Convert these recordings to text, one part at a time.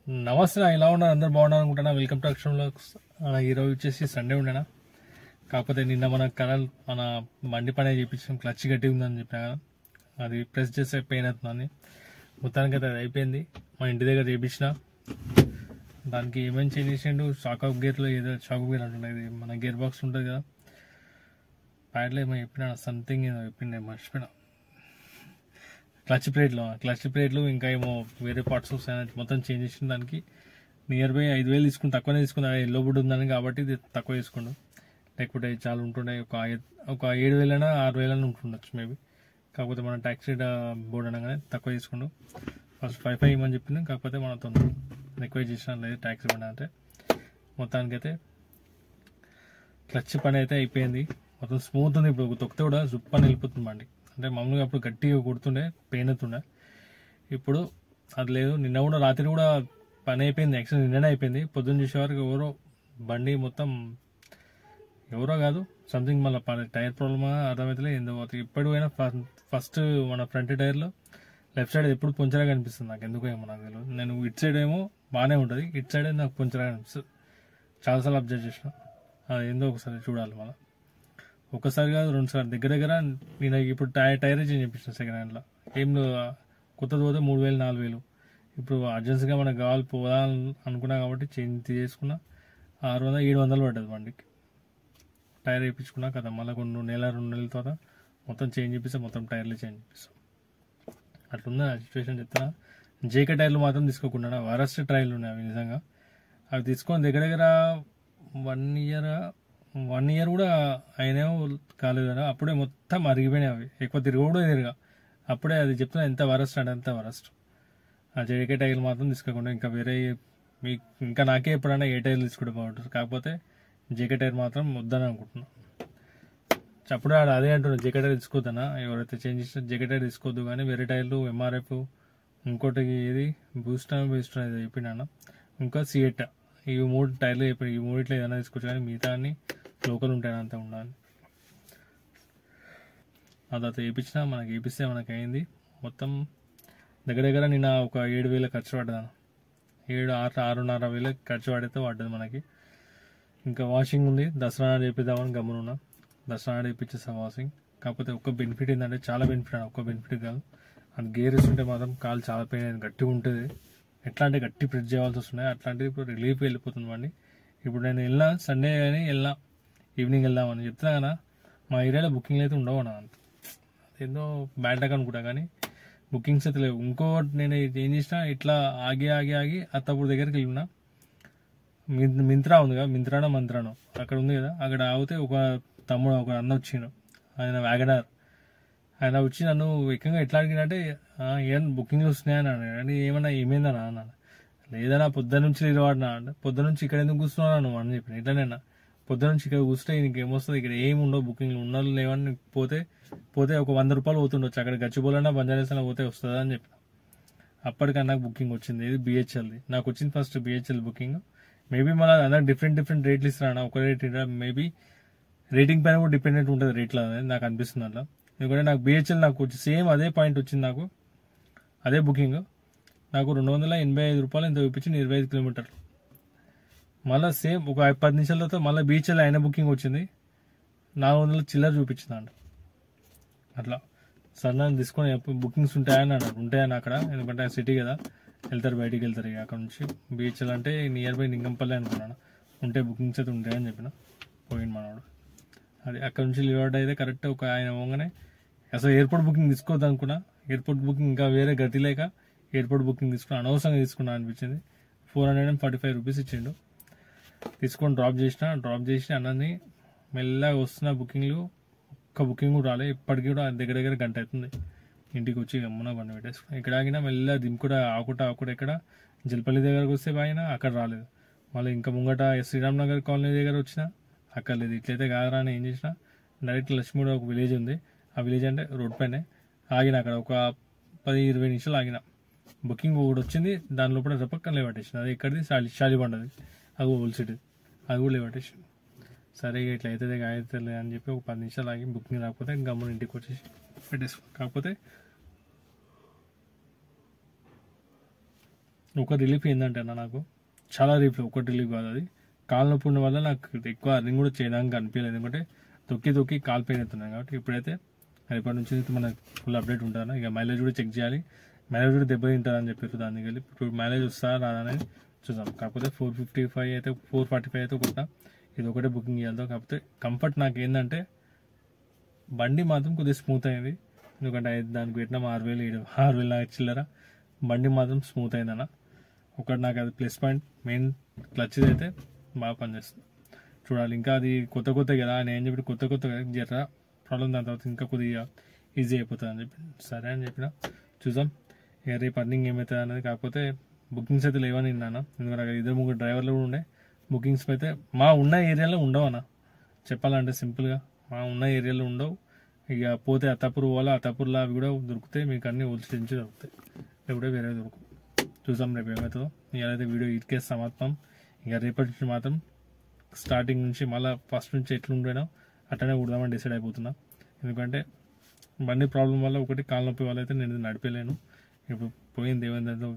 నమస్తే, ఇలా ఉన్నారు, అందరు బాగున్నారు అనుకుంటున్నా. వెల్కమ్ టు అక్షరంలో. ఈరోజు వచ్చేసి సండే ఉండేనా, కాకపోతే నిన్న మన బండి పని చేయించాం. క్లచ్ గట్టి ఉందని చెప్పినా కదా, అది ప్రెస్ చేస్తే పెయిన్ అవుతుందని. మొత్తానికి అయితే అది అయిపోయింది. మా ఇంటి దగ్గర చేయించిన దానికి ఏమేమి చేంజ్ చేసిండు, షాక్ ఆఫ్ గేర్లో ఏదో షాక్ గేర్ అంటున్నది, మన గేర్ బాక్స్ ఉంటుంది కదా, ప్యాడ్లో ఏమో చెప్పినా, సంథింగ్ ఏదో చెప్పిండే మర్చిపోయినా. క్లచ్ ప్లేట్లు ఇంకా ఏమో వేరే పార్ట్స్ మొత్తం చేంజ్ చేసిన. దానికి నియర్ బై 5,000 తీసుకుని, తక్కువనే తీసుకున్నా. ఎల్లో బుడ్ ఉందని కాబట్టి ఇది తక్కువ తీసుకుండు, లేకపోతే చాలా ఉంటుండే. ఒక 7,000 6,000 ఉంటుండొచ్చు మేబీ. కాకపోతే మన ట్యాక్సీ బోర్డు అనగానే తక్కువ తీసుకుండు. ఫస్ట్ 5,500 ఇవ్వమని చెప్పింది, కాకపోతే మనతో రిక్వెస్ట్ చేసిన లేదు ట్యాక్సీ బండి అంటే. మొత్తానికైతే క్లచ్ పని అయితే అయిపోయింది. మొత్తం స్మూత్ ఉంది. ఇప్పుడు తొక్కితే కూడా జుప్ అని వెళ్ళిపోతుంది బండి. అంటే మామూలుగా అప్పుడు గట్టిగా కొడుతుండే, పెయిన్ అవుతుండే. ఇప్పుడు అది లేదు. నిన్న కూడా రాత్రి కూడా పని అయిపోయింది. యాక్చువల్లీ నిన్ననే అయిపోయింది. పొద్దున్న చూసే వరకు ఎవరో బండి మొత్తం, ఎవరో కాదు సంథింగ్ మళ్ళీ టైర్ ప్రాబ్లమా అర్థమైతే ఏందో. ఇప్పుడు పోయినా ఫస్ట్ మన ఫ్రంట్ టైర్లో లెఫ్ట్ సైడ్ ఎప్పుడు పొంచరాగా కనిపిస్తుంది నాకు, ఎందుకో ఏమో నాకు తెలియదు. నేను ఇటు సైడ్ ఏమో బాగానే ఉంటుంది, ఇటు సైడ్ నాకు పొంచరాగా కనిపిస్తుంది. చాలాసార్లు అబ్జర్వ్ చేసిన. అది ఏందో ఒకసారి చూడాలి మళ్ళీ. ఒకసారి కాదు, 2 సార్లు దగ్గర నేను ఇప్పుడు టైర్ చేంజ్ చేయించిన సెకండ్ హ్యాండ్లో. ఏం కొత్తది పోతే 3,000 4,000. ఇప్పుడు అర్జెన్సీగా మనకు కావాలి పోదాం అనుకున్నా కాబట్టి చేంజ్ చేసుకున్నా. 600 700 పడ్డది బండికి. టైర్ వేయించుకున్నా కదా, మళ్ళీ కొన్ని 1 నెల 2 నెలల తర్వాత మొత్తం చేంజ్ చేపిస్తాం, మొత్తం టైర్లు చేంజ్ చేపిస్తాం. అట్లుంది ఆ సిచ్యువేషన్. చెప్తున్నా, జేకే టైర్లు మాత్రం తీసుకోకుండా వరస్ట్ టైర్లు ఉన్నాయి అవి నిజంగా. అవి తీసుకొని దగ్గర 1 ఇయర్ కూడా అయినేమో కాలేదు కదా, అప్పుడే మొత్తం అరిగిపోయినాయి అవి. ఎక్కువ తిరగా అప్పుడే. అది చెప్తున్నా ఎంత వరస్ట్ అంటే అంత వరస్ట్. ఆ జేకే టైర్లు మాత్రం తీసుకోకుండా ఇంకా వేరే ఇంకా నాకే ఎప్పుడైనా ఏ టైర్లు తీసుకుంటే బాగుంటుంది. కాకపోతే జేకే టైర్ మాత్రం వద్దని అనుకుంటున్నాను. అప్పుడే అదే అంటున్నా, జేకే టైర్ తీసుకోవద్దనా, ఎవరైతే చేంజ్ చేసిన జేకే టైర్ తీసుకోవద్దు. కానీ వేరే టైర్లు ఎంఆర్ఎఫ్, ఇంకోటి ఏది బూస్ట్ ఇది చెప్పినా, ఇంకా సిఎట్, ఈ 3 టైర్లు చెప్పి ఈ 3 ఏదైనా తీసుకోవచ్చు. కానీ మిగతా అన్ని లోకల్ ఉంటాయి, అంతా ఉండాలి. అదంతా వేయించినా మనకి వేపిస్తే మనకి అయింది. మొత్తం దగ్గర నిన్న ఒక 7,000 ఖర్చు పడ్డదాను. 6,500 ఖర్చు పడితే పడ్డది మనకి. ఇంకా వాషింగ్ ఉంది, దసరా నాడు వేపిద్దామని గమ్మునున్నా. దసరా నాడు వేయించేస్తాం వాషింగ్. కాకపోతే ఒక్క బెనిఫిట్ ఏంటంటే, చాలా బెనిఫిట్ అని, ఒక్క బెనిఫిట్ కాదు, అది గేర్ ఇస్తుంటే మాత్రం కాలు చాలా పెయిన్ అయింది, గట్టిగా ఉంటుంది. ఎట్లా అంటే గట్టి ప్రెస్ చేయాల్సి వస్తున్నాయి. అట్లాంటిది ఇప్పుడు రిలీఫ్ వెళ్ళిపోతుంది బండి. ఇప్పుడు నేను వెళ్ళినా సండే కానీ ఈవినింగ్ వెళ్దామని చెప్తున్నా కదా, మా ఏరియాలో బుకింగ్లు అయితే ఉండవు నా. అంత ఏదో బ్యాడ్ లక్ అనుకుంటా, కానీ బుకింగ్స్ అయితే లేవు. ఇంకోటి నేను ఏం చేసినా, ఇట్లా ఆగి అత్తప్పుడు దగ్గరికి వెళ్ళినా, మింత్రా ఉంది కదా, మంత్రానో అక్కడ ఉంది కదా, అక్కడ ఆగితే ఒక తమ్ముడు ఒక అన్న వచ్చిండు, ఆయన వ్యాగనార్. ఆయన వచ్చి నన్ను ఎక్కువగా ఎట్లా అడిగినంటే, ఏమన్నా బుకింగ్ వస్తున్నాయని అన్నాడు. ఏమన్నా ఏమైందన్నా అన్నాను. లేదన్నా పొద్దున్న నుంచి నిలబడినా అంటే, పొద్దున్న నుంచి ఇక్కడ ఎందుకు కూర్చున్నాను నువ్వు అని చెప్పిన. ఇట్లనేనా, పొద్దున్న నుంచి ఇక్కడ కూర్చుంటే నీకేమొస్తుంది, ఇక్కడ ఏమి ఉండవు బుకింగ్లు, ఉన్నలు లేవని పోతే ఒక 100 రూపాయలు పోతుండొచ్చు. అక్కడ గచ్చిబోలన్నా బంజారాస్లో పోతే వస్తుందా అని చెప్పిన. అప్పటికన్నా నాకు బుకింగ్ వచ్చింది. ఇది బిహెచ్ఎల్ది నాకు వచ్చింది, ఫస్ట్ బిహెచ్ఎల్ బుకింగ్. మేబీ మళ్ళీ అందరికి డిఫరెంట్ రేట్లు ఇస్తారా, ఒక రేట్ మేబీ రేటింగ్ పైన కూడా డిపెండెంట్ ఉంటుంది రేట్లో అనేది నాకు అనిపిస్తుంది అట్లా. ఎందుకంటే నాకు బిహెచ్ఎల్ నాకు వచ్చి సేమ్ అదే పాయింట్ వచ్చింది, నాకు అదే బుకింగ్. నాకు 285 రూపాయలు ఎంత చూపించింది, 25 కిలోమీటర్లు. మళ్ళీ సేమ్ ఒక 10 నిమిషాల తర్వాత మళ్ళీ బిహెచ్ఎల్ అయిన బుకింగ్ వచ్చింది, 400 చిల్లర చూపించింది అంట. అట్లా సడన్ తీసుకొని బుకింగ్స్ ఉంటాయని అన్నాడు. ఉంటాయని అక్కడ, ఎందుకంటే సిటీ కదా, బయటికి వెళ్తారు ఇక అక్కడ నుంచి. బిహెచ్ఎల్ అంటే నియర్ బై నింగంపల్లి అనుకున్నాను. ఉంటే బుకింగ్స్ అయితే ఉంటాయని చెప్పిన. పోయింది మనవాడు. అది అక్కడ నుంచి లివర్డ్ అయితే కరెక్ట్ ఒక ఆయన పోగానే అసలు ఎయిర్పోర్ట్ బుకింగ్ తీసుకోవద్దు అనుకున్నా. ఎయిర్పోర్ట్ బుకింగ్ ఇంకా వేరే గతి లేక ఎయిర్పోర్ట్ బుకింగ్ తీసుకున్నా, అనవసరంగా తీసుకున్నా అనిపించింది. 445 రూపీస్ ఇచ్చిండు. తీసుకొని డ్రాప్ చేసి అన్నది మెల్లగా వస్తున్న బుకింగ్లు, ఒక్క బుకింగ్ కూడా రాలే. ఇప్పటికీ కూడా దగ్గర గంట అవుతుంది ఇంటికి వచ్చి గమ్మున బండి పెట్టేసుకున్నా. ఇక్కడ ఆగినా మెల్లగా దింపుకుండా ఆకుట ఇక్కడ జల్పల్లి దగ్గరకు వస్తే బాగినా అక్కడ రాలేదు. మళ్ళీ ఇంకా ముంగట శ్రీరామ్ నగర్ కాలనీ దగ్గర వచ్చినా అక్కడ లేదు. ఇట్లయితే కాదరా అని ఏం చేసిన, డైరెక్ట్ లక్ష్మీడ ఒక విలేజ్ ఉంది, ఆ విలేజ్ అంటే రోడ్ పైనే ఆగిన. అక్కడ ఒక 10-20 నిమిషాలు ఆగిన. బుకింగ్ ఒకటి వచ్చింది, దాని లోపల రపక్కన లేవట్టేసింది. అది ఎక్కడిది, షాలిబండది, అది హోల్సేల్, అది కూడా లేవట్టేసింది. సరే ఇట్లా అవుతుంది అవుతుంది అని చెప్పి ఒక 10 నిమిషాలు ఆగి బుకింగ్ రాకపోతే గమ్మున ఇంటికి వచ్చేసి పెట్టేసుకో. కాకపోతే ఒక రిలీఫ్ ఏంటంటే అన్న నాకు చాలా రిలీఫ్, ఒకటి రిలీఫ్ కాదు అది, కాలు నొప్పి ఉన్న వల్ల నాకు ఎక్కువ రన్నింగ్ కూడా చేయడానికి అనిపించలేదు. ఎందుకంటే తొక్కి కాలు పెయిన్ అవుతున్నాయి. కాబట్టి ఇప్పుడైతే రేపటి నుంచి మనకు ఫుల్ అప్డేట్ ఉంటాను. ఇక మైలేజ్ కూడా చెక్ చేయాలి, మైలేజ్ కూడా దెబ్బ తింటుందని చెప్పారు. దానికి వెళ్ళి ఇప్పుడు మైలేజ్ వస్తుందా రాదనేది చూద్దాం. కాకపోతే 455 అయితే 445 అయితే కొట్టినా, ఇది ఒకటే బుకింగ్ చేయాలి. కాకపోతే కంఫర్ట్ నాకు ఏంటంటే బండి మాత్రం కొద్దిగా స్మూత్ అయింది. ఎందుకంటే దానికి పెట్టిన 6,000 నాకు చిల్లర, బండి మాత్రం స్మూత్ అయిందన్న. ఒకటి నాకు అది ప్లస్ పాయింట్. మెయిన్ క్లచ్ అయితే బాగా పనిచేస్తుంది. చూడాలి, ఇంకా అది కొత్త కదా నేను ఏం చెప్పి కొత్త కదా జర ప్రాబ్లం, దాని తర్వాత ఇంకా కొద్దిగా ఈజీ అయిపోతుంది అని చెప్పి సరే అని చెప్పిన. చూద్దాం ఇక రేపు అర్నింగ్ ఏమవుతుంది అనేది. కాకపోతే బుకింగ్స్ అయితే లేవని విన్నాను. ఎందుకంటే అక్కడ 2-3 డ్రైవర్లు కూడా ఉండే. బుకింగ్స్ అయితే మా ఉన్న ఏరియాలో ఉండవు అన్న, చెప్పాలంటే సింపుల్గా మా ఉన్న ఏరియాలో ఉండవు. ఇక పోతే అత్తాపూర్ పోవాలి, అత్తాపూర్లో అవి కూడా దొరుకుతాయి, మీకు అన్ని హోల్సేల్ నుంచి దొరుకుతాయి, లేకపోతే వేరే దొరుకు. చూద్దాం రేపు ఏమవుతుందో. ఇలాగైతే వీడియో ఇటుకే సమాప్తం. ఇక రేపటి నుంచి మాత్రం స్టార్టింగ్ నుంచి మళ్ళీ ఫస్ట్ నుంచి ఎట్లుండేనో అట్లనే కుడదామని డిసైడ్ అయిపోతున్నా. ఎందుకంటే బండి ప్రాబ్లం వల్ల ఒకటి కాలు నొప్పి వల్ల అయితే నేను నడిపేలేను. ఇప్పుడు పోయింది ఏమైందో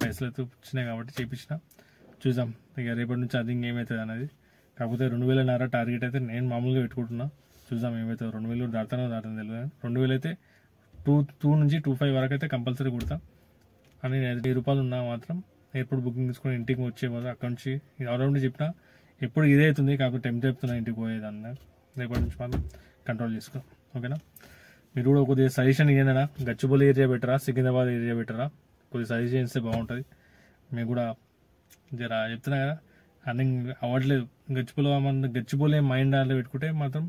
పైసలు అయితే వచ్చినాయి కాబట్టి చేయించిన. చూద్దాం ఇక రేపటి నుంచి అది ఏమవుతుంది అనేది. కాకపోతే 2,000 టార్గెట్ అయితే నేను మామూలుగా పెట్టుకుంటున్నా. చూద్దాం ఏమవుతుంది. 2,000 దాటానో తెలియదు. 2,000 అయితే 2 నుంచి 2,500 వరకు అయితే కంపల్సరీ కుడతా. అని ₹10 ఉన్నా మాత్రం ఎయిర్పోర్ట్ బుకింగ్ తీసుకుని ఇంటికి వచ్చే వరకు అక్కడ నుంచి ఎవరైనా చెప్పినా ఎప్పుడు ఇదే అవుతుంది. కాకపోతే టైం చెప్తున్నా ఇంటికి పోయేదన్న. రేపటి నుంచి మాత్రం కంట్రోల్ చేసుకో, ఓకేనా. మీరు కూడా కొద్దిగా సజెషన్ ఇవ్వండి. గచ్చిబౌలి ఏరియా బెటరా, సికింద్రాబాద్ ఏరియా బెటరా, కొద్దిగా సజెషన్ ఇస్తే బాగుంటుంది. మీకు కూడా జర చెప్తున్నా కదా, అన్నింగ్ అవ్వట్లేదు. గచ్చిబౌలి మైండ్ దాంట్లో పెట్టుకుంటే మాత్రం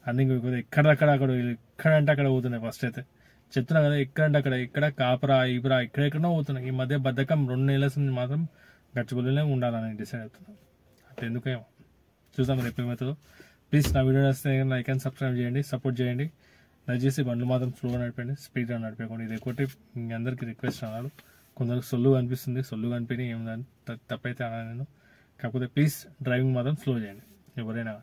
అన్నింగ్ ఎక్కడక్కడ ఎక్కడంటే అక్కడ పోతున్నాయి. ఫస్ట్ అయితే చెప్తున్నా కదా, ఎక్కడంటే అక్కడ ఎక్కడ కాపరా ఇపురా ఎక్కడెక్కడో పోతున్నాయి. ఈ మధ్య బద్ధకం 2 నెలల నుంచి మాత్రం గచ్చిబౌలిలోనే ఉండాలని డిసైడ్ అవుతున్నాం. అట్లా ఎందుకేమో చూద్దాం రేపు ఏమవుతుందో. ప్లీజ్ నా వీడియో నచ్చితే లైక్ అండ్ సబ్స్క్రైబ్ చేయండి, సపోర్ట్ చేయండి. దయచేసి బండ్లు మాత్రం స్లోగా నడిపండి, స్పీడ్గా నడిపేయకండి. ఇది ఒకటి మీ అందరికీ రిక్వెస్ట్ అన్నాడు. కొందరికి సొల్లుగా అనిపిస్తుంది, సొల్లుగా అనిపోయి ఏం తప్పైతే అన్నా నేను. కాకపోతే ప్లీజ్ డ్రైవింగ్ మాత్రం స్లో చేయండి ఎవరైనా.